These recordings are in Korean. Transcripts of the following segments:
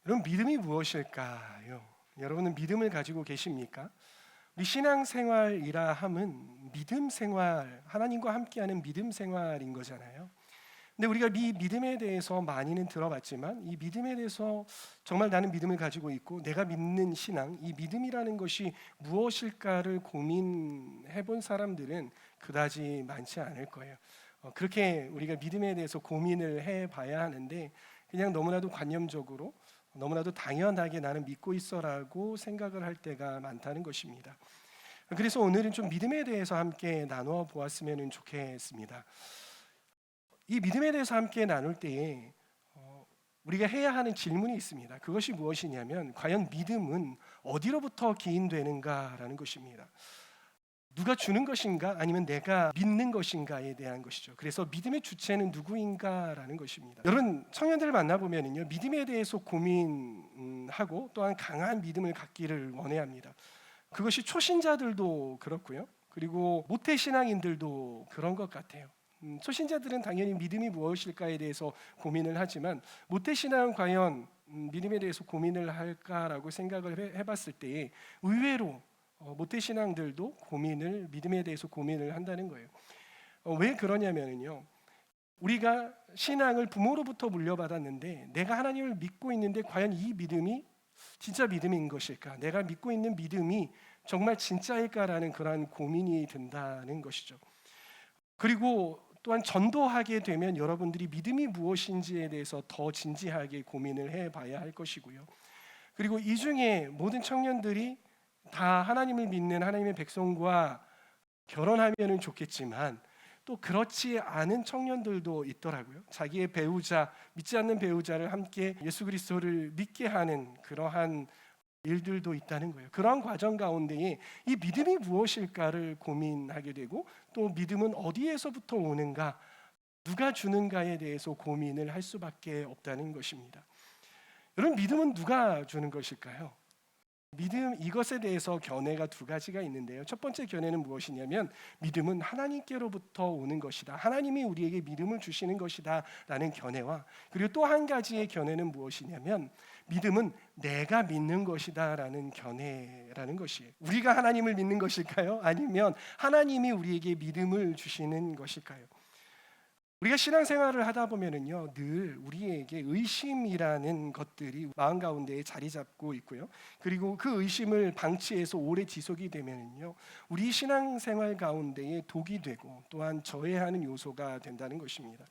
여러분, 믿음이 무엇일까요? 여러분은 믿음을 가지고 계십니까? 우리 신앙생활이라 함은 믿음 생활, 하나님과 함께하는 믿음 생활인 거잖아요. 근데 우리가 이 믿음에 대해서 많이는 들어봤지만 이 믿음에 대해서 정말 나는 믿음을 가지고 있고 내가 믿는 신앙, 이 믿음이라는 것이 무엇일까를 고민해 본 사람들은 그다지 많지 않을 거예요. 그렇게 우리가 믿음에 대해서 고민을 해봐야 하는데 그냥 너무나도 관념적으로 너무나도 당연하게 나는 믿고 있어라고 생각을 할 때가 많다는 것입니다. 그래서 오늘은 좀 믿음에 대해서 함께 나누어 보았으면 좋겠습니다. 이 믿음에 대해서 함께 나눌 때에 우리가 해야 하는 질문이 있습니다. 그것이 무엇이냐면 과연 믿음은 어디로부터 기인되는가라는 것입니다. 누가 주는 것인가 아니면 내가 믿는 것인가에 대한 것이죠. 그래서 믿음의 주체는 누구인가라는 것입니다. 여러분, 청년들을 만나보면요, 믿음에 대해서 고민하고 또한 강한 믿음을 갖기를 원해야 합니다. 그것이 초신자들도 그렇고요, 그리고 모태신앙인들도 그런 것 같아요. 초신자들은 당연히 믿음이 무엇일까에 대해서 고민을 하지만 모태신앙은 과연 믿음에 대해서 고민을 할까라고 생각을 해봤을 때 의외로 모태신앙들도 믿음에 대해서 고민을 한다는 거예요. 왜 그러냐면요, 우리가 신앙을 부모로부터 물려받았는데 내가 하나님을 믿고 있는데 과연 이 믿음이 진짜 믿음인 것일까? 내가 믿고 있는 믿음이 정말 진짜일까라는 그러한 고민이 든다는 것이죠. 그리고 또한 전도하게 되면 여러분들이 믿음이 무엇인지에 대해서 더 진지하게 고민을 해봐야 할 것이고요. 그리고 이 중에 모든 청년들이 다 하나님을 믿는 하나님의 백성과 결혼하면 좋겠지만 또 그렇지 않은 청년들도 있더라고요. 자기의 배우자, 믿지 않는 배우자를 함께 예수 그리스도를 믿게 하는 그러한 일들도 있다는 거예요. 그러한 과정 가운데에 이 믿음이 무엇일까를 고민하게 되고 또 믿음은 어디에서부터 오는가, 누가 주는가에 대해서 고민을 할 수밖에 없다는 것입니다. 여러분, 믿음은 누가 주는 것일까요? 믿음, 이것에 대해서 견해가 두 가지가 있는데요. 첫 번째 견해는 무엇이냐면 믿음은 하나님께로부터 오는 것이다, 하나님이 우리에게 믿음을 주시는 것이다 라는 견해와, 그리고 또 한 가지의 견해는 무엇이냐면 믿음은 내가 믿는 것이다 라는 견해라는 것이에요. 우리가 하나님을 믿는 것일까요? 아니면 하나님이 우리에게 믿음을 주시는 것일까요? 우리가 신앙생활을 하다 보면은요, 늘 우리에게 의심이라는 것들이 마음 가운데에 자리 잡고 있고요. 그리고 그 의심을 방치해서 오래 지속이 되면은요, 우리 신앙생활 가운데에 독이 되고 또한 저해하는 요소가 된다는 것입니다.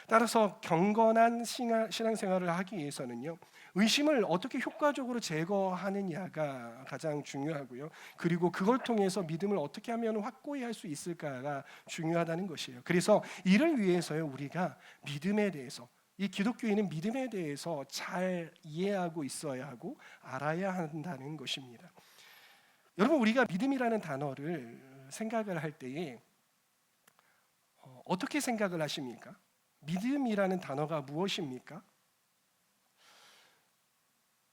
따라서 경건한 신앙생활을 하기 위해서는요, 의심을 어떻게 효과적으로 제거하느냐가 가장 중요하고요. 그리고 그걸 통해서 믿음을 어떻게 하면 확고히 할 수 있을까가 중요하다는 것이에요. 그래서 이를 위해서요, 우리가 믿음에 대해서, 이 기독교인은 믿음에 대해서 잘 이해하고 있어야 하고 알아야 한다는 것입니다. 여러분, 우리가 믿음이라는 단어를 생각을 할 때에 어떻게 생각을 하십니까? 믿음이라는 단어가 무엇입니까?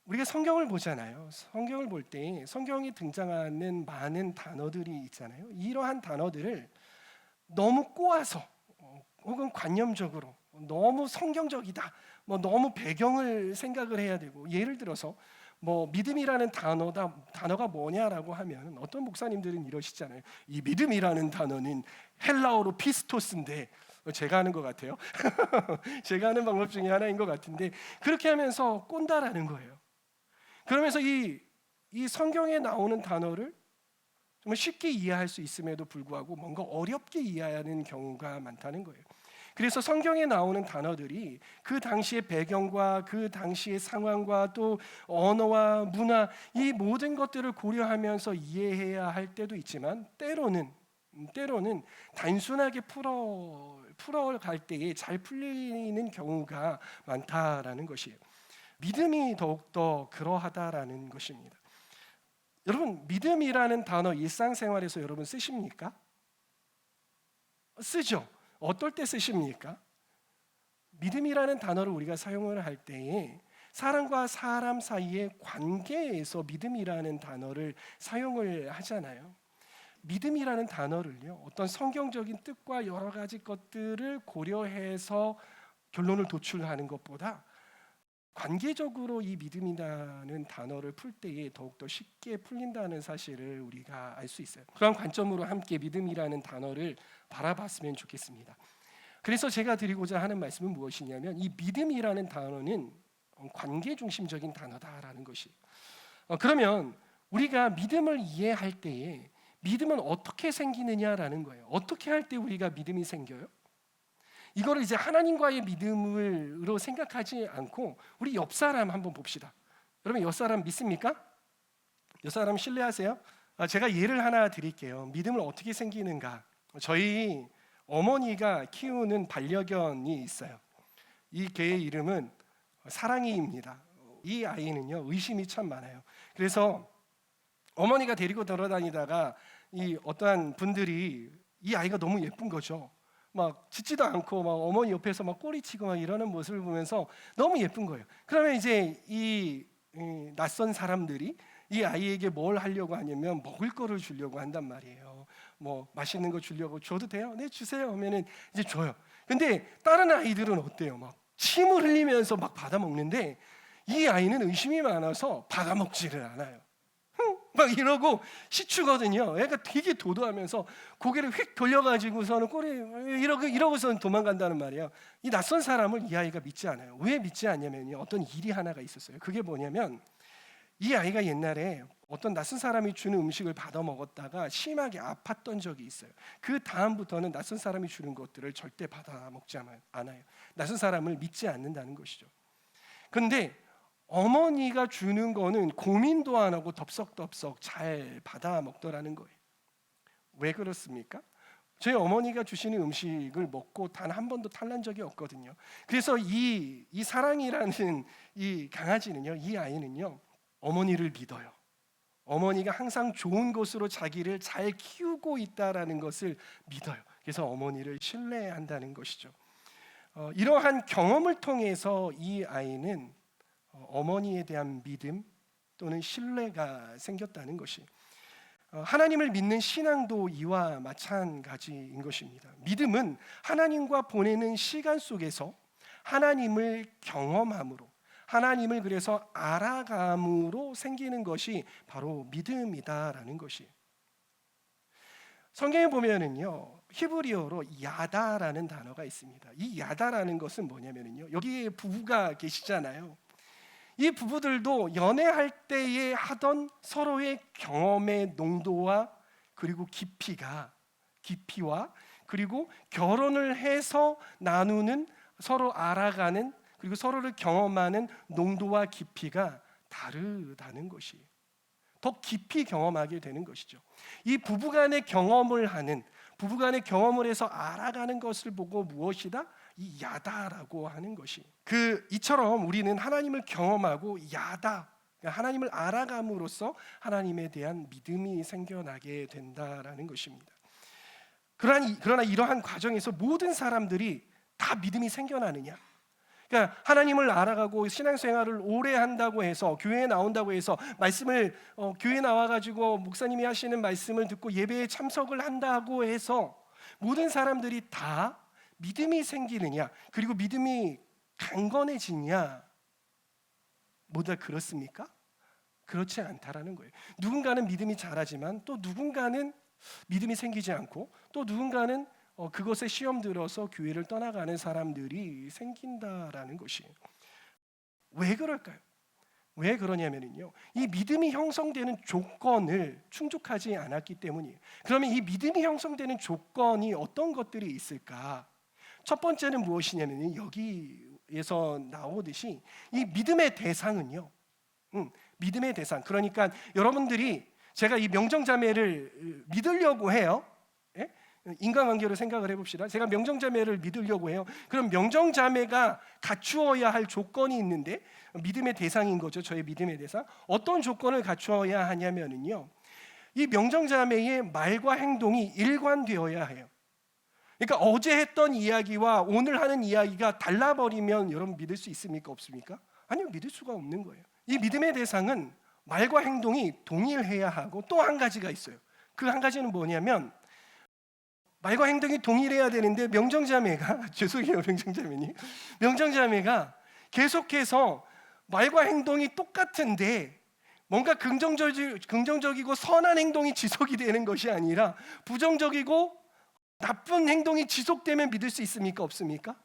우리가 성경을 보잖아요. 성경을 볼 때 성경에 등장하는 많은 단어들이 있잖아요. 이러한 단어들을 너무 꼬아서 혹은 관념적으로 너무 성경적이다, 너무 배경을 생각을 해야 되고, 예를 들어서 믿음이라는 단어가 뭐냐라고 하면 어떤 목사님들은 이러시잖아요. 이 믿음이라는 단어는 헬라어로 피스토스인데, 제가 하는 것 같아요. 제가 하는 방법 중에 하나인 것 같은데, 그렇게 하면서 꼰다라는 거예요. 그러면서 이 성경에 나오는 단어를 정말 쉽게 이해할 수 있음에도 불구하고 뭔가 어렵게 이해하는 경우가 많다는 거예요. 그래서 성경에 나오는 단어들이 그 당시의 배경과 그 당시의 상황과 또 언어와 문화, 이 모든 것들을 고려하면서 이해해야 할 때도 있지만 때로는 단순하게 풀어갈 때에 잘 풀리는 경우가 많다라는 것이에요. 믿음이 더욱더 그러하다라는 것입니다. 여러분, 믿음이라는 단어 일상생활에서 여러분 쓰십니까? 쓰죠. 어떨 때 쓰십니까? 믿음이라는 단어를 우리가 사용을 할 때에 사람과 사람 사이의 관계에서 믿음이라는 단어를 사용을 하잖아요. 믿음이라는 단어를요, 어떤 성경적인 뜻과 여러 가지 것들을 고려해서 결론을 도출하는 것보다 관계적으로 이 믿음이라는 단어를 풀 때에 더욱더 쉽게 풀린다는 사실을 우리가 알 수 있어요. 그런 관점으로 함께 믿음이라는 단어를 바라봤으면 좋겠습니다. 그래서 제가 드리고자 하는 말씀은 무엇이냐면 이 믿음이라는 단어는 관계 중심적인 단어다라는 것이. 그러면 우리가 믿음을 이해할 때에 믿음은 어떻게 생기느냐라는 거예요. 어떻게 할 때 우리가 믿음이 생겨요? 이거를 이제 하나님과의 믿음으로 생각하지 않고 우리 옆 사람 한번 봅시다. 여러분 옆 사람 믿습니까? 옆 사람 신뢰하세요? 제가 예를 하나 드릴게요. 믿음을 어떻게 생기는가? 저희 어머니가 키우는 반려견이 있어요. 이 개의 이름은 사랑이입니다. 이 아이는요 의심이 참 많아요. 그래서 어머니가 데리고 돌아다니다가 이 어떠한 분들이 이 아이가 너무 예쁜 거죠. 막 짖지도 않고 막 어머니 옆에서 막 꼬리치고 막 이러는 모습을 보면서 너무 예쁜 거예요. 그러면 이제 이 낯선 사람들이 이 아이에게 뭘 하려고 하냐면 먹을 거를 주려고 한단 말이에요. 뭐 맛있는 거 주려고 줘도 돼요? 네 주세요 하면은 이제 줘요. 근데 다른 아이들은 어때요? 막 침을 흘리면서 막 받아 먹는데 이 아이는 의심이 많아서 받아 먹지를 않아요. 막 이러고 시추거든요. 애가 되게 도도하면서 고개를 휙 돌려가지고서는 꼬리 이러고서는 도망간다는 말이에요. 이 낯선 사람을 이 아이가 믿지 않아요. 왜 믿지 않냐면요. 어떤 일이 하나가 있었어요. 그게 뭐냐면 이 아이가 옛날에 어떤 낯선 사람이 주는 음식을 받아 먹었다가 심하게 아팠던 적이 있어요. 그 다음부터는 낯선 사람이 주는 것들을 절대 받아 먹지 않아요. 낯선 사람을 믿지 않는다는 것이죠. 그런데 어머니가 주는 거는 고민도 안 하고 덥석덥석 잘 받아 먹더라는 거예요. 왜 그렇습니까? 저희 어머니가 주시는 음식을 먹고 단 한 번도 탈난 적이 없거든요. 그래서 이 사랑이라는 이 강아지는요, 이 아이는요, 어머니를 믿어요. 어머니가 항상 좋은 것으로 자기를 잘 키우고 있다라는 것을 믿어요. 그래서 어머니를 신뢰한다는 것이죠. 이러한 경험을 통해서 이 아이는 어머니에 대한 믿음 또는 신뢰가 생겼다는 것이 하나님을 믿는 신앙도 이와 마찬가지인 것입니다. 믿음은 하나님과 보내는 시간 속에서 하나님을 경험함으로 하나님을 그래서 알아감으로 생기는 것이 바로 믿음이다라는 것이. 성경에 보면은요 히브리어로 야다라는 단어가 있습니다. 이 야다라는 것은 뭐냐면요 여기에 부부가 계시잖아요. 이 부부들도 연애할 때에 하던 서로의 경험의 농도와 그리고 깊이와 그리고 결혼을 해서 나누는 서로 알아가는 그리고 서로를 경험하는 농도와 깊이가 다르다는 것이 더 깊이 경험하게 되는 것이죠. 이 부부간의 경험을 해서 알아가는 것을 보고 무엇이다? 이 야다라고 하는 것이 이처럼 우리는 하나님을 경험하고 하나님을 알아감으로써 하나님에 대한 믿음이 생겨나게 된다라는 것입니다. 그러나 이러한 과정에서 모든 사람들이 다 믿음이 생겨나느냐? 그러니까 하나님을 알아가고 신앙생활을 오래 한다고 해서 교회에 나온다고 해서 말씀을 교회에 나와가지고 목사님이 하시는 말씀을 듣고 예배에 참석을 한다고 해서 모든 사람들이 다 믿음이 생기느냐 그리고 믿음이 강건해지냐 모두 그렇습니까? 그렇지 않다라는 거예요. 누군가는 믿음이 자라지만 또 누군가는 믿음이 생기지 않고 또 누군가는 그것에 시험 들어서 교회를 떠나가는 사람들이 생긴다라는 것이에요. 왜 그럴까요? 왜 그러냐면요 이 믿음이 형성되는 조건을 충족하지 않았기 때문이에요. 그러면 이 믿음이 형성되는 조건이 어떤 것들이 있을까? 첫 번째는 무엇이냐면 여기에서 나오듯이 이 믿음의 대상은요 믿음의 대상 그러니까 여러분들이 제가 이 명정자매를 믿으려고 해요. 예? 인간관계로 생각을 해봅시다. 제가 명정자매를 믿으려고 해요. 그럼 명정자매가 갖추어야 할 조건이 있는데 믿음의 대상인 거죠. 저의 믿음의 대상. 어떤 조건을 갖추어야 하냐면요 이 명정자매의 말과 행동이 일관되어야 해요. 그러니까 어제 했던 이야기와 오늘 하는 이야기가 달라버리면 여러분 믿을 수 있습니까? 없습니까? 아니요, 믿을 수가 없는 거예요. 이 믿음의 대상은 말과 행동이 동일해야 하고 또 한 가지가 있어요. 그 한 가지는 뭐냐면 말과 행동이 동일해야 되는데 명정자매가 죄송해요 명정자매님 명정자매가 계속해서 말과 행동이 똑같은데 뭔가 긍정적이고 선한 행동이 지속이 되는 것이 아니라 부정적이고 나쁜 행동이 지속되면 믿을 수 있습니까? 없습니까?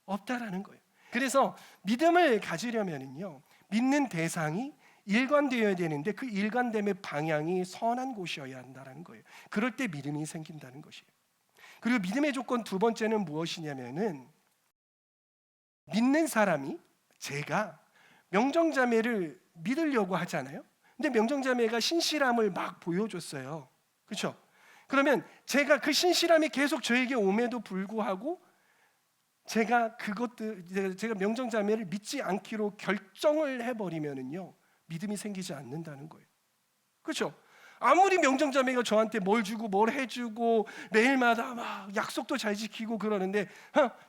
없다라는 거예요. 그래서 믿음을 가지려면요, 믿는 대상이 일관되어야 되는데 그 일관됨의 방향이 선한 곳이어야 한다는 거예요. 그럴 때 믿음이 생긴다는 것이에요. 그리고 믿음의 조건 두 번째는 무엇이냐면은 믿는 사람이, 제가 명정자매를 믿으려고 하잖아요. 근데 명정자매가 신실함을 막 보여줬어요. 그렇죠? 그러면 제가 그 신실함이 계속 저에게 옴에도 불구하고 제가 명정자매를 믿지 않기로 결정을 해버리면은요, 믿음이 생기지 않는다는 거예요. 그렇죠? 아무리 명정자매가 저한테 뭘 주고 뭘 해주고 매일마다 막 약속도 잘 지키고 그러는데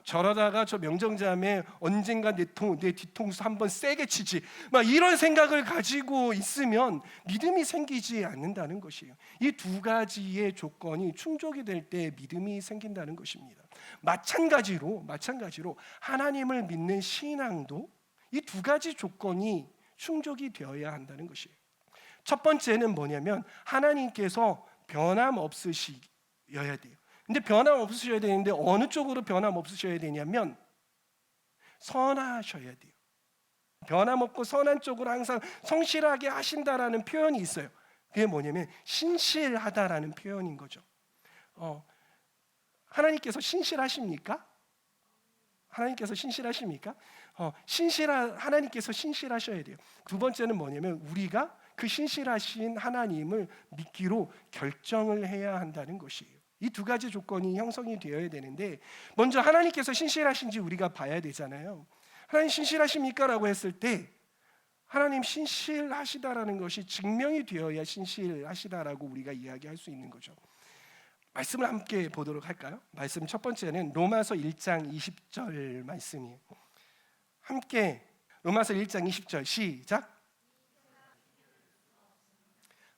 저러다가 저 명정자매 언젠가 내 뒤통수 한번 세게 치지, 막 이런 생각을 가지고 있으면 믿음이 생기지 않는다는 것이에요. 이 두 가지의 조건이 충족이 될 때 믿음이 생긴다는 것입니다. 마찬가지로 하나님을 믿는 신앙도 이 두 가지 조건이 충족이 되어야 한다는 것이에요. 첫 번째는 뭐냐면 하나님께서 변함없으셔야 돼요. 근데 변함없으셔야 되는데 어느 쪽으로 변함없으셔야 되냐면 선하셔야 돼요. 변함없고 선한 쪽으로 항상 성실하게 하신다라는 표현이 있어요. 그게 뭐냐면 신실하다라는 표현인 거죠. 하나님께서 신실하십니까? 하나님께서 신실하십니까? 하나님께서 신실하셔야 돼요. 두 번째는 뭐냐면 우리가 그 신실하신 하나님을 믿기로 결정을 해야 한다는 것이에요. 이 두 가지 조건이 형성이 되어야 되는데 먼저 하나님께서 신실하신지 우리가 봐야 되잖아요. 하나님 신실하십니까? 라고 했을 때 하나님 신실하시다라는 것이 증명이 되어야 신실하시다라고 우리가 이야기할 수 있는 거죠. 말씀을 함께 보도록 할까요? 말씀 첫 번째는 로마서 1장 20절 말씀이에요. 함께 로마서 1장 20절 시작.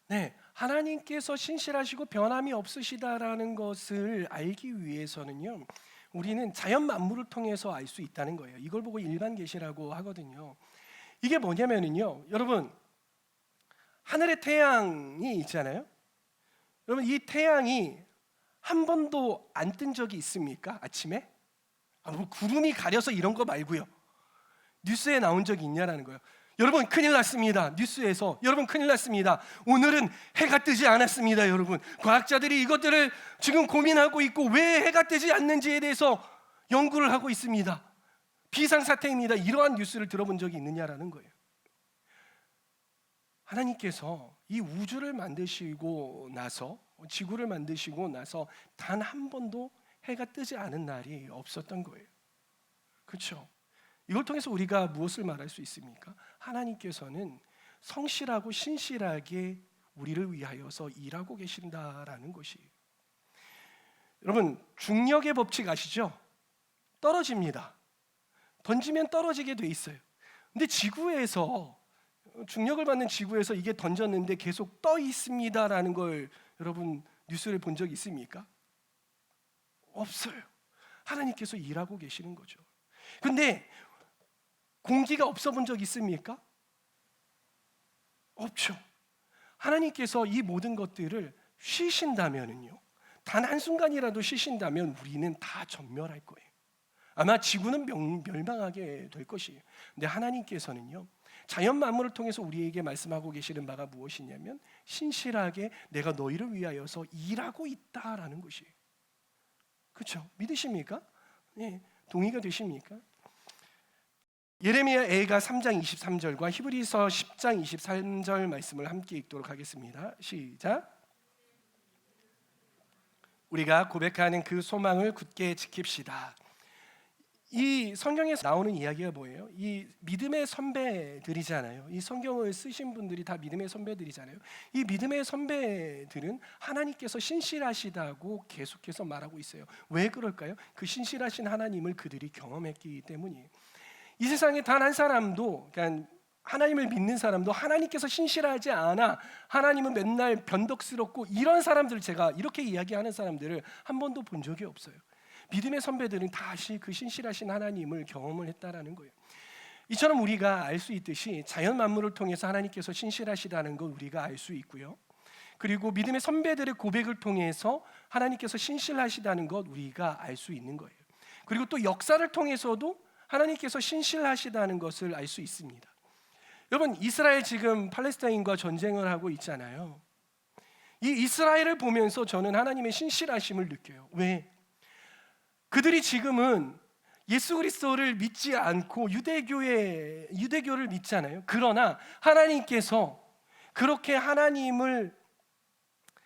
네, 하나님께서 신실하시고 변함이 없으시다라는 것을 알기 위해서는요, 우리는 자연 만물을 통해서 알 수 있다는 거예요. 이걸 보고 일반 계시라고 하거든요. 이게 뭐냐면요, 여러분, 하늘에 태양이 있잖아요. 여러분, 이 태양이 한 번도 안 뜬 적이 있습니까? 아침에? 뭐 구름이 가려서 이런 거 말고요. 뉴스에 나온 적이 있냐라는 거예요. 여러분 큰일 났습니다. 뉴스에서 여러분 큰일 났습니다. 오늘은 해가 뜨지 않았습니다. 여러분, 과학자들이 이것들을 지금 고민하고 있고 왜 해가 뜨지 않는지에 대해서 연구를 하고 있습니다. 비상사태입니다. 이러한 뉴스를 들어본 적이 있느냐라는 거예요. 하나님께서 이 우주를 만드시고 나서, 지구를 만드시고 나서 단 한 번도 해가 뜨지 않은 날이 없었던 거예요. 그렇죠? 이걸 통해서 우리가 무엇을 말할 수 있습니까? 하나님께서는 성실하고 신실하게 우리를 위하여서 일하고 계신다라는 것이에요. 여러분, 중력의 법칙 아시죠? 떨어집니다. 던지면 떨어지게 돼 있어요. 근데 지구에서, 중력을 받는 지구에서 이게 던졌는데 계속 떠 있습니다라는 걸 여러분 뉴스를 본 적 있습니까? 없어요. 하나님께서 일하고 계시는 거죠. 근데 공기가 없어 본 적 있습니까? 없죠. 하나님께서 이 모든 것들을 쉬신다면은요, 단 한순간이라도 쉬신다면 우리는 다 전멸할 거예요. 아마 지구는 멸망하게 될 것이에요. 근데 하나님께서는요, 자연 만물을 통해서 우리에게 말씀하고 계시는 바가 무엇이냐면 신실하게 내가 너희를 위하여서 일하고 있다라는 것이에요. 그렇죠? 믿으십니까? 네, 동의가 되십니까? 예레미야 애가 3장 23절과 히브리서 10장 23절 말씀을 함께 읽도록 하겠습니다. 시작. 우리가 고백하는 그 소망을 굳게 지킵시다. 이 성경에서 나오는 이야기가 뭐예요? 이 믿음의 선배들이잖아요. 이 성경을 쓰신 분들이 다 믿음의 선배들이잖아요. 이 믿음의 선배들은 하나님께서 신실하시다고 계속해서 말하고 있어요. 왜 그럴까요? 그 신실하신 하나님을 그들이 경험했기 때문이에요. 이 세상에 단 한 사람도, 그러니까 하나님을 믿는 사람도 하나님께서 신실하지 않아, 하나님은 맨날 변덕스럽고, 이런 사람들, 제가 이렇게 이야기하는 사람들을 한 번도 본 적이 없어요. 믿음의 선배들은 다시 그 신실하신 하나님을 경험을 했다라는 거예요. 이처럼 우리가 알 수 있듯이 자연 만물을 통해서 하나님께서 신실하시다는 걸 우리가 알 수 있고요. 그리고 믿음의 선배들의 고백을 통해서 하나님께서 신실하시다는 것 우리가 알 수 있는 거예요. 그리고 또 역사를 통해서도 하나님께서 신실하시다는 것을 알 수 있습니다. 여러분, 이스라엘 지금 팔레스타인과 전쟁을 하고 있잖아요. 이 이스라엘을 보면서 저는 하나님의 신실하심을 느껴요. 왜? 그들이 지금은 예수 그리스도를 믿지 않고 유대교를 믿잖아요. 그러나 하나님께서 그렇게 하나님을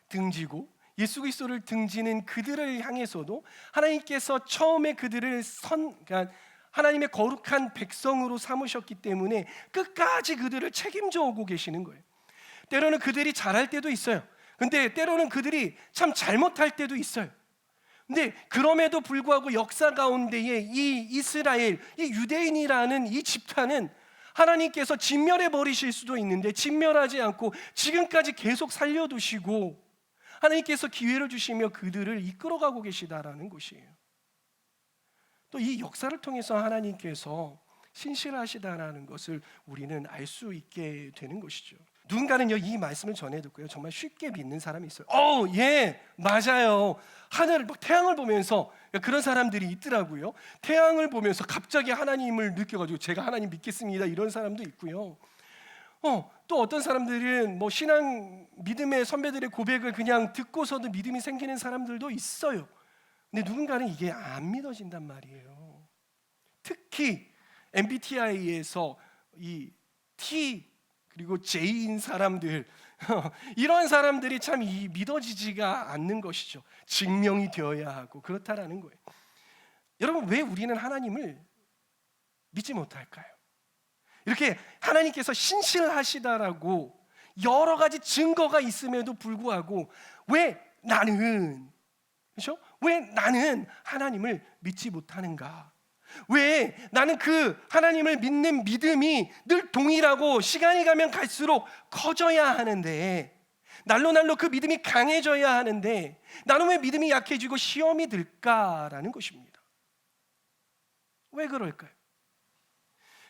등지고 예수 그리스도를 등지는 그들을 향해서도 하나님께서 처음에 그들을 그러니까 하나님의 거룩한 백성으로 삼으셨기 때문에 끝까지 그들을 책임져 오고 계시는 거예요. 때로는 그들이 잘할 때도 있어요. 근데 때로는 그들이 참 잘못할 때도 있어요. 근데 그럼에도 불구하고 역사 가운데에 이 이스라엘, 이 유대인이라는 이 집단은 하나님께서 진멸해 버리실 수도 있는데 진멸하지 않고 지금까지 계속 살려두시고 하나님께서 기회를 주시며 그들을 이끌어가고 계시다라는 것이에요. 또 이 역사를 통해서 하나님께서 신실하시다라는 것을 우리는 알 수 있게 되는 것이죠. 누군가는요, 이 말씀을 전해 듣고요, 정말 쉽게 믿는 사람이 있어요. 예, 맞아요. 하늘을 막 태양을 보면서 그런 사람들이 있더라고요. 태양을 보면서 갑자기 하나님을 느껴가지고 제가 하나님 믿겠습니다, 이런 사람도 있고요. 또 어떤 사람들은 뭐 신앙 믿음의 선배들의 고백을 그냥 듣고서도 믿음이 생기는 사람들도 있어요. 근데 누군가는 이게 안 믿어진단 말이에요. 특히 MBTI에서 이 T 그리고 J인 사람들 이런 사람들이 참 믿어지지가 않는 것이죠. 증명이 되어야 하고 그렇다라는 거예요. 여러분, 왜 우리는 하나님을 믿지 못할까요? 이렇게 하나님께서 신실하시다라고 여러 가지 증거가 있음에도 불구하고 왜 나는, 그렇죠? 왜 나는 하나님을 믿지 못하는가? 왜 나는 그 하나님을 믿는 믿음이 늘 동일하고 시간이 가면 갈수록 커져야 하는데, 날로 그 믿음이 강해져야 하는데 나는 왜 믿음이 약해지고 시험이 들까라는 것입니다. 왜 그럴까요?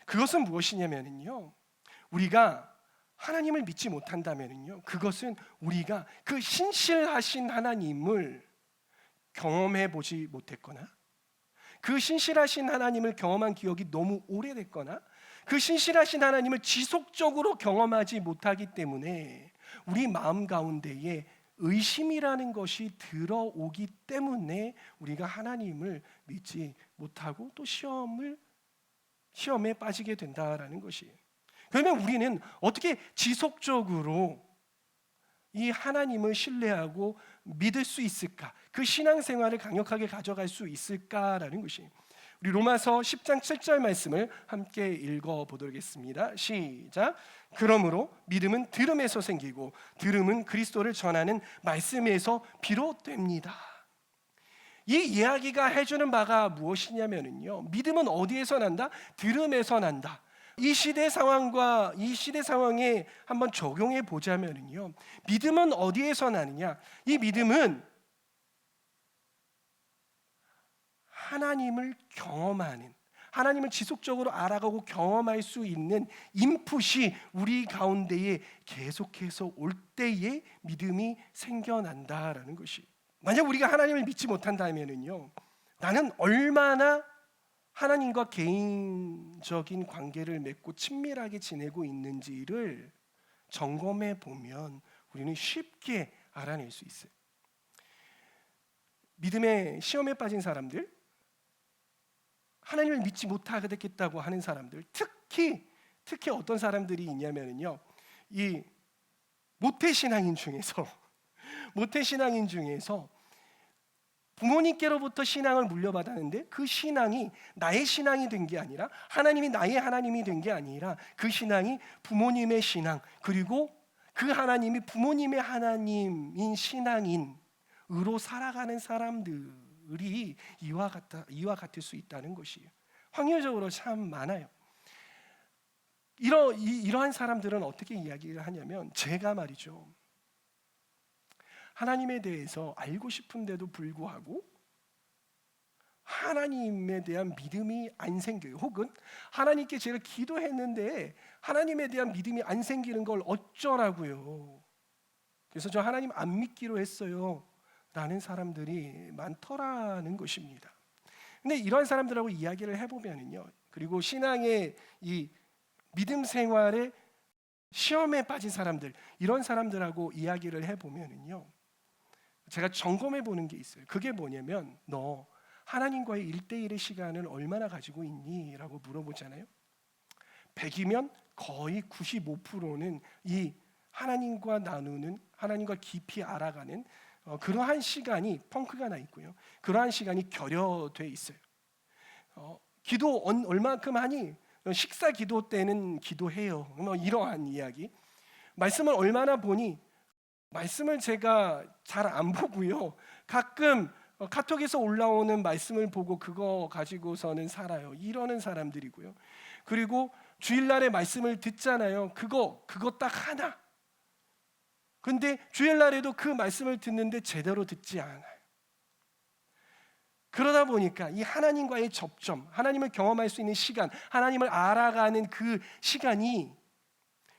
그것은 무엇이냐면요, 우리가 하나님을 믿지 못한다면요, 그것은 우리가 그 신실하신 하나님을 경험해 보지 못했거나, 그 신실하신 하나님을 경험한 기억이 너무 오래됐거나, 그 신실하신 하나님을 지속적으로 경험하지 못하기 때문에 우리 마음 가운데에 의심이라는 것이 들어오기 때문에 우리가 하나님을 믿지 못하고 또 시험에 빠지게 된다라는 것이에요. 그러면 우리는 어떻게 지속적으로 이 하나님을 신뢰하고 믿을 수 있을까? 그 신앙생활을 강력하게 가져갈 수 있을까라는 것이에요. 우리 로마서 10장 7절 말씀을 함께 읽어보도록 하겠습니다. 시작. 그러므로 믿음은 들음에서 생기고 들음은 그리스도를 전하는 말씀에서 비롯됩니다. 이 이야기가 해주는 바가 무엇이냐면요, 믿음은 어디에서 난다? 들음에서 난다. 이 시대 상황에 한번 적용해 보자면요, 믿음은 어디에서 나느냐? 이 믿음은 하나님을 경험하는, 하나님을 지속적으로 알아가고 경험할 수 있는 인풋이 우리 가운데에 계속해서 올 때에 믿음이 생겨난다라는 것이. 만약 우리가 하나님을 믿지 못한다면요, 나는 얼마나 하나님과 개인적인 관계를 맺고 친밀하게 지내고 있는지를 점검해 보면 우리는 쉽게 알아낼 수 있어요. 믿음의 시험에 빠진 사람들, 하나님을 믿지 못하게 됐다고 하는 사람들, 특히 어떤 사람들이 있냐면요, 이 모태신앙인 중에서 부모님께로부터 신앙을 물려받았는데 그 신앙이 나의 신앙이 된 게 아니라, 하나님이 나의 하나님이 된 게 아니라 그 신앙이 부모님의 신앙, 그리고 그 하나님이 부모님의 하나님인 신앙인으로 살아가는 사람들이 이와 같을 수 있다는 것이에요. 확률적으로 참 많아요. 이러한 사람들은 어떻게 이야기를 하냐면, 제가 말이죠, 하나님에 대해서 알고 싶은데도 불구하고 하나님에 대한 믿음이 안 생겨요. 혹은 하나님께 제가 기도했는데 하나님에 대한 믿음이 안 생기는 걸 어쩌라고요. 그래서 저 하나님 안 믿기로 했어요 라는 사람들이 많더라는 것입니다. 근데 이런 사람들하고 이야기를 해보면요, 그리고 신앙의 이 믿음 생활에 시험에 빠진 사람들, 이런 사람들하고 이야기를 해보면요, 제가 점검해 보는 게 있어요. 그게 뭐냐면, 너 하나님과의 1대1의 시간을 얼마나 가지고 있니? 라고 물어보잖아요. 100이면 거의 95%는 이 하나님과 나누는, 하나님과 깊이 알아가는 그러한 시간이 펑크가 나 있고요, 그러한 시간이 결여돼 있어요. 기도 얼마큼 하니? 식사 기도 때는 기도해요. 뭐 이러한 이야기. 말씀을 얼마나 보니? 말씀을 제가 잘 안 보고요, 가끔 카톡에서 올라오는 말씀을 보고 그거 가지고서는 살아요. 이러는 사람들이고요. 그리고 주일날에 말씀을 듣잖아요. 그거 딱 하나. 근데 주일날에도 그 말씀을 듣는데 제대로 듣지 않아요. 그러다 보니까 이 하나님과의 접점, 하나님을 경험할 수 있는 시간, 하나님을 알아가는 그 시간이,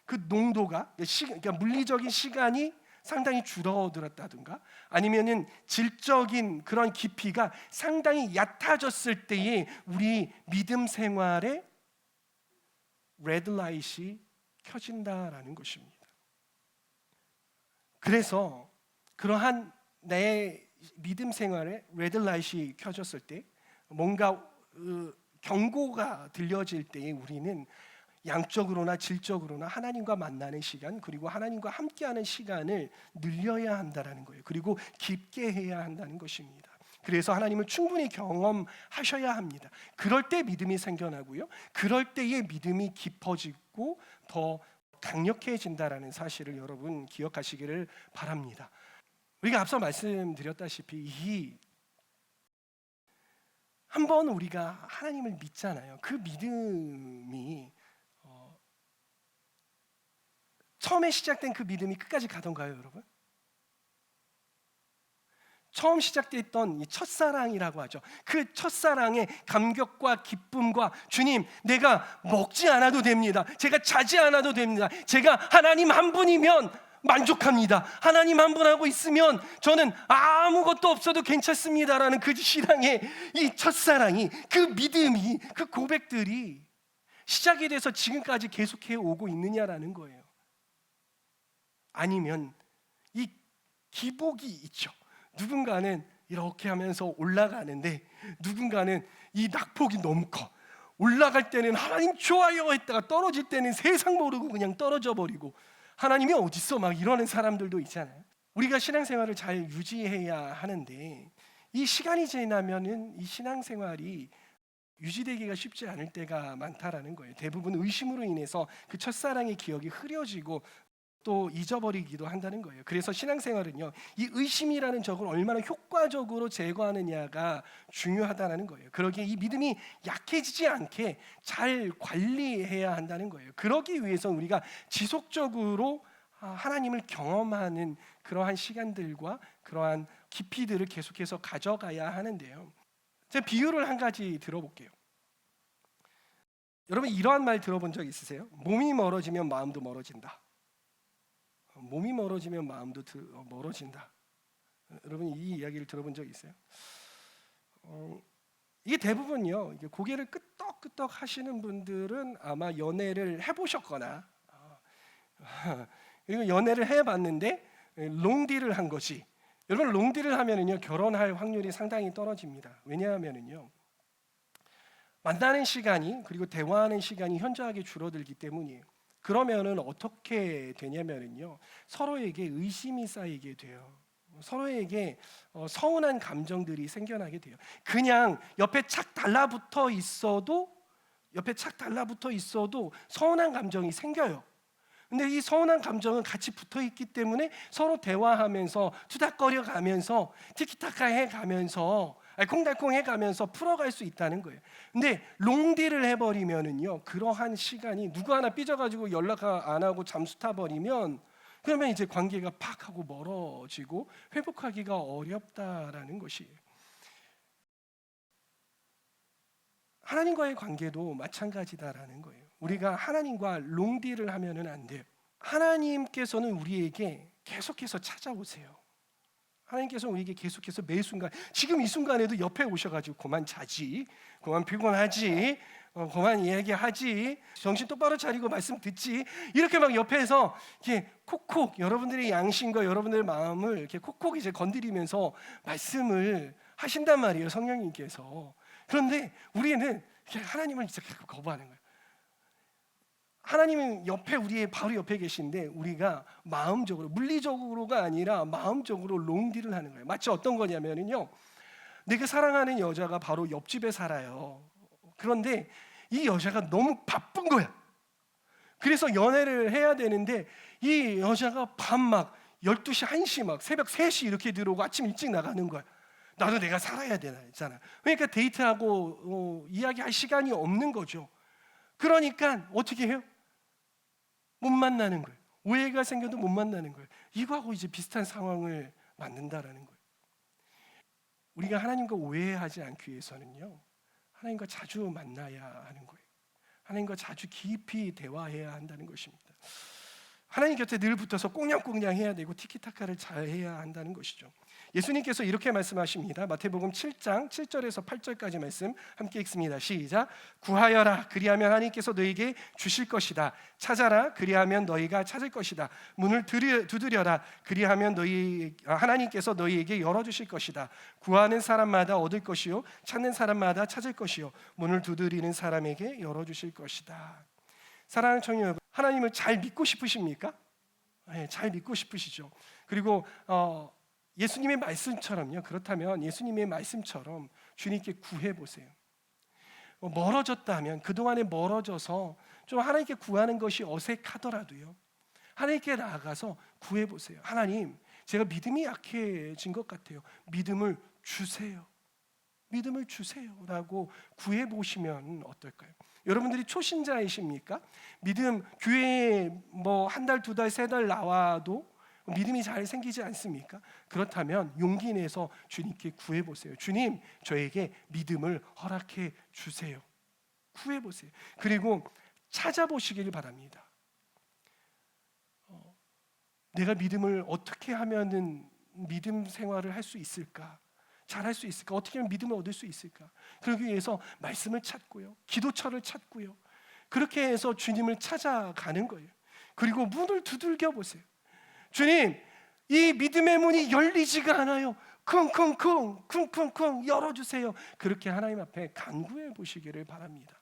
그 농도가, 그러니까 물리적인 시간이 상당히 줄어들었다든가, 아니면은 질적인 그런 깊이가 상당히 얕아졌을 때에 우리 믿음 생활에 레드라이트이 켜진다라는 것입니다. 그래서 그러한 내 믿음 생활에 레드라이트이 켜졌을 때, 뭔가 경고가 들려질 때에 우리는 양적으로나 질적으로나 하나님과 만나는 시간, 그리고 하나님과 함께하는 시간을 늘려야 한다는 거예요. 그리고 깊게 해야 한다는 것입니다. 그래서 하나님을 충분히 경험하셔야 합니다. 그럴 때 믿음이 생겨나고요, 그럴 때의 믿음이 깊어지고 더 강력해진다라는 사실을 여러분 기억하시기를 바랍니다. 우리가 앞서 말씀드렸다시피 한번 우리가 하나님을 믿잖아요. 그 믿음이 처음에 시작된 그 믿음이 끝까지 가던가요, 여러분? 처음 시작됐던 이 첫사랑이라고 하죠. 그 첫사랑의 감격과 기쁨과, 주님, 내가 먹지 않아도 됩니다. 제가 자지 않아도 됩니다. 제가 하나님 한 분이면 만족합니다. 하나님 한 분하고 있으면 저는 아무것도 없어도 괜찮습니다라는 그 신앙의 이 첫사랑이, 그 믿음이, 그 고백들이 시작이 돼서 지금까지 계속해 오고 있느냐라는 거예요. 아니면 이 기복이 있죠. 누군가는 이렇게 하면서 올라가는데 누군가는 이 낙폭이 너무 커. 올라갈 때는 하나님 좋아요 했다가 떨어질 때는 세상 모르고 그냥 떨어져 버리고, 하나님이 어딨어 막 이러는 사람들도 있잖아요. 우리가 신앙생활을 잘 유지해야 하는데 이 시간이 지나면은 이 신앙생활이 유지되기가 쉽지 않을 때가 많다라는 거예요. 대부분 의심으로 인해서 그 첫사랑의 기억이 흐려지고 또 잊어버리기도 한다는 거예요. 그래서 신앙생활은요, 이 의심이라는 적을 얼마나 효과적으로 제거하느냐가 중요하다는 거예요. 그러기에 이 믿음이 약해지지 않게 잘 관리해야 한다는 거예요. 그러기 위해서 우리가 지속적으로 하나님을 경험하는 그러한 시간들과 그러한 깊이들을 계속해서 가져가야 하는데요, 제가 비유를 한 가지 들어볼게요. 여러분 이러한 말 들어본 적 있으세요? 몸이 멀어지면 마음도 멀어진다. 몸이 멀어지면 마음도 멀어진다. 여러분 이 이야기를 들어본 적 있어요? 이게 대부분요, 이게 고개를 끄덕끄덕 하시는 분들은 아마 연애를 해보셨거나 그리고 연애를 해봤는데 롱디를 한 것이, 여러분 롱디를 하면은요 결혼할 확률이 상당히 떨어집니다. 왜냐하면은요 만나는 시간이, 그리고 대화하는 시간이 현저하게 줄어들기 때문이에요. 그러면은 어떻게 되냐면은요, 서로에게 의심이 쌓이게 돼요. 서로에게 서운한 감정들이 생겨나게 돼요. 그냥 옆에 착 달라붙어 있어도 서운한 감정이 생겨요. 근데 이 서운한 감정은 같이 붙어 있기 때문에 서로 대화하면서 투닥거려 가면서 티키타카 해 가면서 알콩달콩 해 가면서 풀어갈 수 있다는 거예요. 근데 롱디를 해버리면은요, 그러한 시간이 누구 하나 삐져가지고 연락 안 하고 잠수 타버리면 그러면 이제 관계가 팍 하고 멀어지고 회복하기가 어렵다라는 것이에요. 하나님과의 관계도 마찬가지다라는 거예요. 우리가 하나님과 롱디를 하면은 안 돼요. 하나님께서는 우리에게 계속해서 찾아오세요. 하나님께서 우리에게 계속해서 매 순간, 지금 이 순간에도 옆에 오셔가지고 그만 자지, 그만 피곤하지, 그만 이야기하지, 정신 똑바로 차리고 말씀 듣지, 이렇게 막 옆에서 이렇게 콕콕 여러분들의 양심과 여러분들의 마음을 이렇게 콕콕 이제 건드리면서 말씀을 하신단 말이에요, 성령님께서. 그런데 우리는 하나님을 진짜 거부하는 거예요. 하나님은 옆에, 우리의 바로 옆에 계신데 우리가 마음적으로, 물리적으로가 아니라 마음적으로 롱디를 하는 거예요. 마치 어떤 거냐면요, 내가 사랑하는 여자가 바로 옆집에 살아요. 그런데 이 여자가 너무 바쁜 거야. 그래서 연애를 해야 되는데 이 여자가 밤 막 12시, 1시 막 새벽 3시 이렇게 들어오고 아침 일찍 나가는 거야. 나도 내가 살아야 되잖아. 그러니까 데이트하고 이야기할 시간이 없는 거죠. 그러니까 어떻게 해요? 못 만나는 거예요. 오해가 생겨도 못 만나는 거예요. 이거하고 이제 비슷한 상황을 만든다라는 거예요. 우리가 하나님과 오해하지 않기 위해서는요, 하나님과 자주 만나야 하는 거예요. 하나님과 자주 깊이 대화해야 한다는 것입니다. 하나님 곁에 늘 붙어서 꽁냥꽁냥 해야 되고 티키타카를 잘 해야 한다는 것이죠. 예수님께서 이렇게 말씀하십니다. 마태복음 7장 7절에서 8절까지 말씀 함께 읽습니다. 시작. 구하여라, 그리하면 하나님께서 너희에게 주실 것이다. 찾아라, 그리하면 너희가 찾을 것이다. 문을 두드려라, 그리하면 하나님께서 너희에게 열어주실 것이다. 구하는 사람마다 얻을 것이요, 찾는 사람마다 찾을 것이요, 문을 두드리는 사람에게 열어주실 것이다. 사랑하는 청년 여러분, 하나님을 잘 믿고 싶으십니까? 네, 잘 믿고 싶으시죠. 그리고 예수님의 말씀처럼요. 그렇다면 예수님의 말씀처럼 주님께 구해 보세요. 멀어졌다면, 그동안에 멀어져서 좀 하나님께 구하는 것이 어색하더라도요, 하나님께 나아가서 구해 보세요. 하나님, 제가 믿음이 약해진 것 같아요. 믿음을 주세요. 믿음을 주세요라고 구해 보시면 어떨까요? 여러분들이 초신자이십니까? 믿음, 교회에 뭐 한 달, 두 달, 세 달 나와도 믿음이 잘 생기지 않습니까? 그렇다면 용기 내서 주님께 구해 보세요. 주님, 저에게 믿음을 허락해 주세요. 구해 보세요. 그리고 찾아보시기를 바랍니다. 내가 믿음을 어떻게 하면은 믿음 생활을 할 수 있을까? 잘할 수 있을까? 어떻게 하면 믿음을 얻을 수 있을까? 그러기 위해서 말씀을 찾고요, 기도처를 찾고요, 그렇게 해서 주님을 찾아가는 거예요. 그리고 문을 두들겨 보세요. 주님, 이 믿음의 문이 열리지가 않아요. 쿵쿵쿵 열어주세요. 그렇게 하나님 앞에 간구해 보시기를 바랍니다.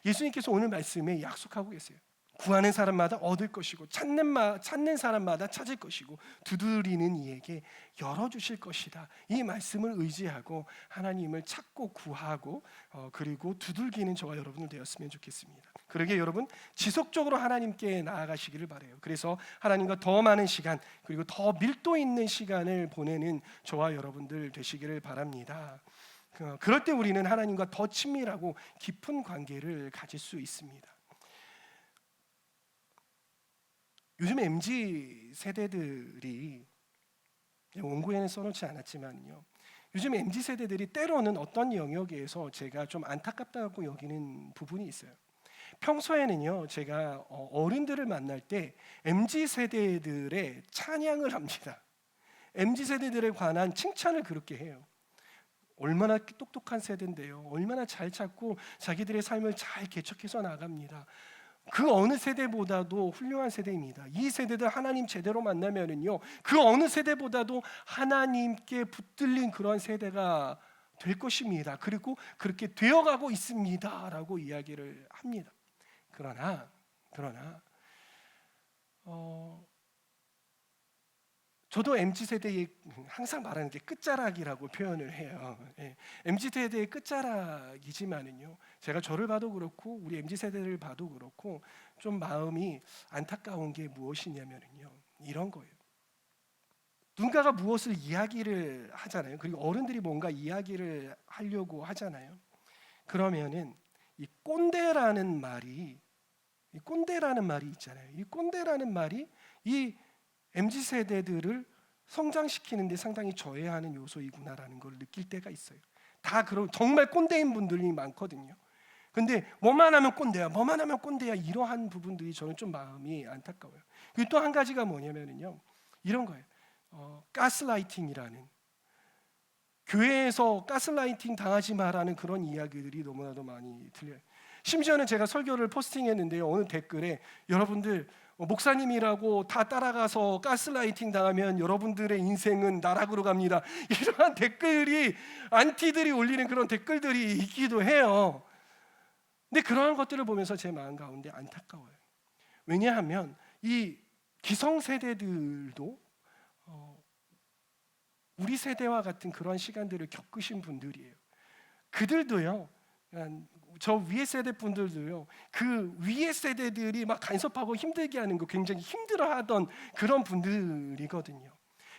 예수님께서 오늘 말씀에 약속하고 계세요. 구하는 사람마다 얻을 것이고 찾는 사람마다 찾을 것이고 두드리는 이에게 열어주실 것이다. 이 말씀을 의지하고 하나님을 찾고 구하고 그리고 두들기는 저와 여러분들 되었으면 좋겠습니다. 그러게 여러분, 지속적으로 하나님께 나아가시기를 바라요. 그래서 하나님과 더 많은 시간, 그리고 더 밀도 있는 시간을 보내는 저와 여러분들 되시기를 바랍니다. 그럴 때 우리는 하나님과 더 친밀하고 깊은 관계를 가질 수 있습니다. 요즘 MZ 세대들이, 원고에는 써놓지 않았지만요, 요즘 MZ 세대들이 때로는 어떤 영역에서 제가 좀 안타깝다고 여기는 부분이 있어요. 평소에는요, 제가 어른들을 만날 때 MZ 세대들의 찬양을 합니다. MZ 세대들에 관한 칭찬을 그렇게 해요. 얼마나 똑똑한 세대인데요, 얼마나 잘 찾고 자기들의 삶을 잘 개척해서 나갑니다. 그 어느 세대보다도 훌륭한 세대입니다. 이 세대들 하나님 제대로 만나면은요, 그 어느 세대보다도 하나님께 붙들린 그런 세대가 될 것입니다. 그리고 그렇게 되어가고 있습니다라고 이야기를 합니다. 그러나 저도 MZ 세대에 항상 말하는 게 끝자락이라고 표현을 해요. MZ 세대의 끝자락이지만은요, 제가 저를 봐도 그렇고 우리 MZ 세대를 봐도 그렇고 좀 마음이 안타까운 게 무엇이냐면은요, 이런 거예요. 누군가가 무엇을 이야기를 하잖아요. 그리고 어른들이 뭔가 이야기를 하려고 하잖아요. 그러면은 이 꼰대라는 말이 있잖아요. 이 꼰대라는 말이 이 MZ 세대들을 성장시키는 데 상당히 저해하는 요소이구나라는 걸 느낄 때가 있어요. 다 그런 정말 꼰대인 분들이 많거든요. 근데 뭐만 하면 꼰대야, 뭐만 하면 꼰대야, 이러한 부분들이 저는 좀 마음이 안타까워요. 그리고 또 한 가지가 뭐냐면요, 이런 거예요. 가스라이팅이라는, 교회에서 가스라이팅 당하지 마라는 그런 이야기들이 너무나도 많이 들려요. 심지어는 제가 설교를 포스팅했는데요, 어느 댓글에 여러분들 목사님이라고 다 따라가서 가스라이팅 당하면 여러분들의 인생은 나락으로 갑니다, 이러한 댓글이, 안티들이 올리는 그런 댓글들이 있기도 해요. 근데 그러한 것들을 보면서 제 마음 가운데 안타까워요. 왜냐하면 이 기성세대들도 우리 세대와 같은 그런 시간들을 겪으신 분들이에요. 그들도요, 저 위의 세대 분들도요, 그 위의 세대들이 막 간섭하고 힘들게 하는 거 굉장히 힘들어하던 그런 분들이거든요.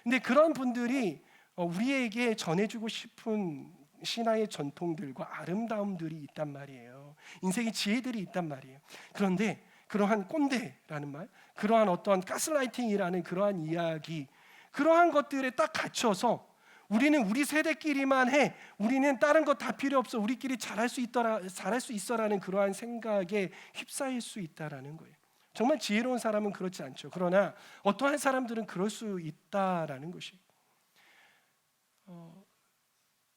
근데 그런 분들이 우리에게 전해주고 싶은 신화의 전통들과 아름다움들이 있단 말이에요. 인생의 지혜들이 있단 말이에요. 그런데 그러한 꼰대라는 말, 그러한 어떠한 가스라이팅이라는 그러한 이야기, 그러한 것들에 딱 갇혀서 우리는 우리 세대끼리만 해, 우리는 다른 거 다 필요 없어, 우리끼리 잘할 수 있어라는 그러한 생각에 휩싸일 수 있다라는 거예요. 정말 지혜로운 사람은 그렇지 않죠. 그러나 어떠한 사람들은 그럴 수 있다라는 것이,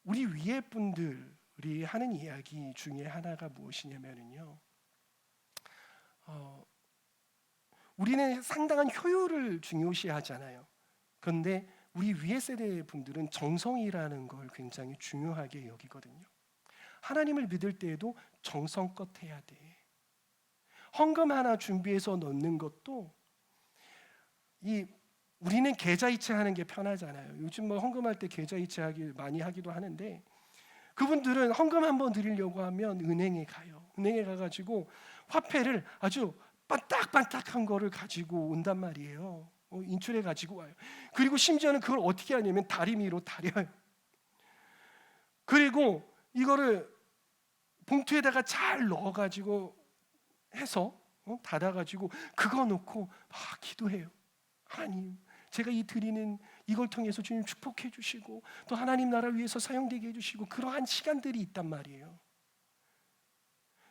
우리 위에 분들이 하는 이야기 중에 하나가 무엇이냐면요, 우리는 상당한 효율을 중요시하잖아요. 그런데 우리 위에 세대 분들은 정성이라는 걸 굉장히 중요하게 여기거든요. 하나님을 믿을 때에도 정성껏 해야 돼. 헌금 하나 준비해서 넣는 것도, 우리는 계좌이체 하는 게 편하잖아요. 요즘 뭐 헌금할 때 계좌이체 많이 하기도 하는데, 그분들은 헌금 한번 드리려고 하면 은행에 가요. 은행에 가가지고 화폐를 아주 반딱반딱한 거를 가지고 온단 말이에요. 인출해 가지고 와요. 그리고 심지어는 그걸 어떻게 하냐면 다리미로 다려요. 그리고 이거를 봉투에다가 잘 넣어가지고 해서 닫아가지고 그거 놓고 막 기도해요. 하나님, 제가 이 드리는 이걸 통해서 주님 축복해 주시고 또 하나님 나라 위해서 사용되게 해주시고, 그러한 시간들이 있단 말이에요.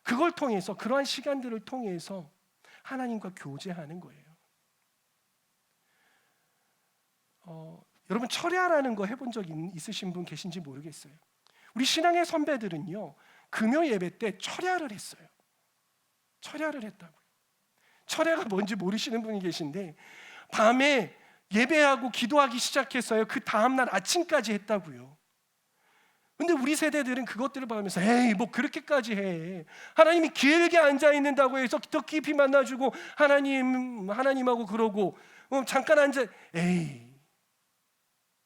그걸 통해서, 그러한 시간들을 통해서 하나님과 교제하는 거예요. 여러분, 철야라는 거 해본 적 있으신 분 계신지 모르겠어요. 우리 신앙의 선배들은요, 금요 예배 때 철야를 했어요. 철야를 했다고요. 철야가 뭔지 모르시는 분이 계신데, 밤에 예배하고 기도하기 시작했어요. 그 다음날 아침까지 했다고요. 근데 우리 세대들은 그것들을 보면서 에이, 뭐 그렇게까지 해, 하나님이 길게 앉아 있는다고 해서 더 깊이 만나주고 하나님하고 그러고 잠깐 앉아, 에이,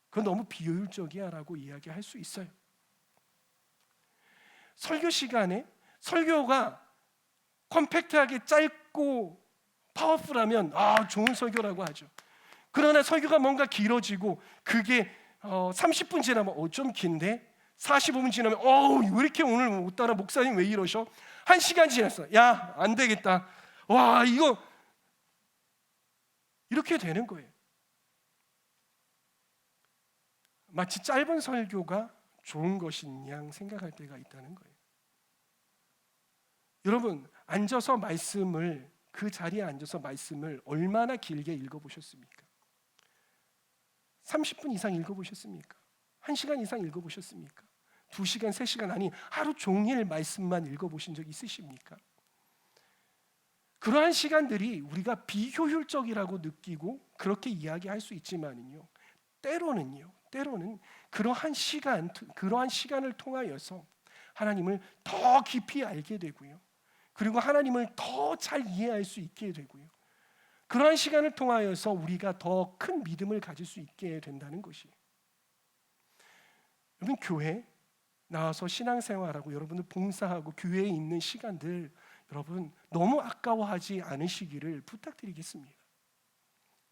그건 너무 비효율적이야 라고 이야기할 수 있어요. 설교 시간에 설교가 컴팩트하게 짧고 파워풀하면 좋은 설교라고 하죠. 그러나 설교가 뭔가 길어지고 그게 30분 지나면 좀 긴데, 45분 지나면 왜 이렇게 오늘 못 따라, 목사님 왜 이러셔? 1시간 지났어. 야, 안 되겠다. 와, 이거 이렇게 되는 거예요. 마치 짧은 설교가 좋은 것인 양 생각할 때가 있다는 거예요. 여러분, 앉아서 말씀을, 그 자리에 앉아서 말씀을 얼마나 길게 읽어보셨습니까? 30분 이상 읽어보셨습니까? 1시간 이상 읽어보셨습니까? 2시간, 3시간, 아니 하루 종일 말씀만 읽어보신 적 있으십니까? 그러한 시간들이 우리가 비효율적이라고 느끼고 그렇게 이야기할 수 있지만요, 때로는 그러한 시간을 통하여서 하나님을 더 깊이 알게 되고요, 그리고 하나님을 더 잘 이해할 수 있게 되고요, 그러한 시간을 통하여서 우리가 더 큰 믿음을 가질 수 있게 된다는 것이에요. 여러분, 교회 나와서 신앙생활하고 여러분들 봉사하고 교회에 있는 시간들, 여러분 너무 아까워하지 않으시기를 부탁드리겠습니다.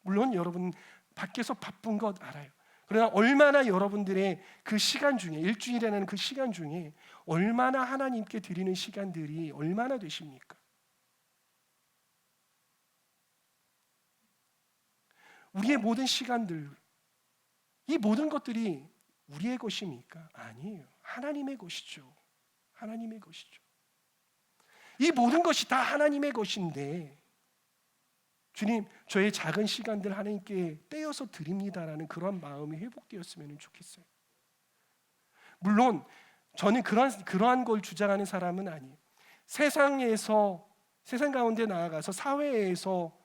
물론 여러분 밖에서 바쁜 것 알아요. 그러나 얼마나 여러분들의 그 시간 중에, 일주일이라는 그 시간 중에 얼마나 하나님께 드리는 시간들이 얼마나 되십니까? 우리의 모든 시간들, 이 모든 것들이 우리의 것입니까? 아니에요. 하나님의 것이죠. 하나님의 것이죠. 이 모든 것이 다 하나님의 것인데 주님, 저의 작은 시간들 하나님께 떼어서 드립니다라는 그런 마음이 회복되었으면 좋겠어요. 물론 저는 그러한 걸 주장하는 사람은 아니에요. 세상 가운데 나아가서 사회에서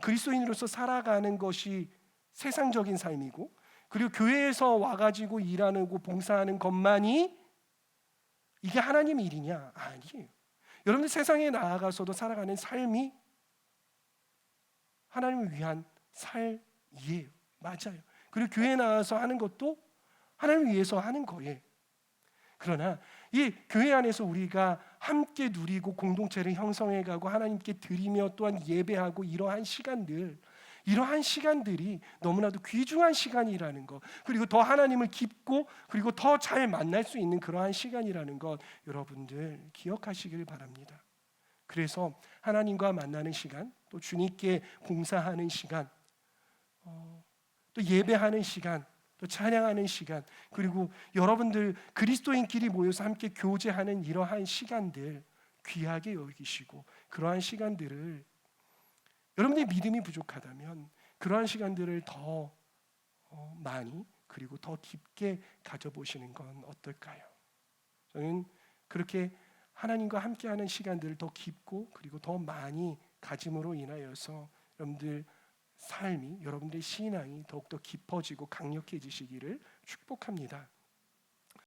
그리스도인으로서 살아가는 것이 세상적인 삶이고, 그리고 교회에서 와가지고 일하고 봉사하는 것만이 이게 하나님 일이냐? 아니에요. 여러분들 세상에 나아가서도 살아가는 삶이 하나님을 위한 삶이에요. 맞아요. 그리고 교회에 나와서 하는 것도 하나님을 위해서 하는 거예요. 그러나 이 교회 안에서 우리가 함께 누리고 공동체를 형성해가고 하나님께 드리며 또한 예배하고 이러한 시간들이 너무나도 귀중한 시간이라는 것, 그리고 더 하나님을 깊고 그리고 더 잘 만날 수 있는 그러한 시간이라는 것 여러분들 기억하시길 바랍니다. 그래서 하나님과 만나는 시간, 또 주님께 봉사하는 시간, 또 예배하는 시간, 또 찬양하는 시간, 그리고 여러분들 그리스도인끼리 모여서 함께 교제하는 이러한 시간들 귀하게 여기시고, 그러한 시간들을 여러분의 믿음이 부족하다면 그러한 시간들을 더 많이 그리고 더 깊게 가져보시는 건 어떨까요? 저는 그렇게 하나님과 함께하는 시간들을 더 깊고 그리고 더 많이 가짐으로 인하여서 여러분들 삶이, 여러분들의 신앙이 더욱더 깊어지고 강력해지시기를 축복합니다.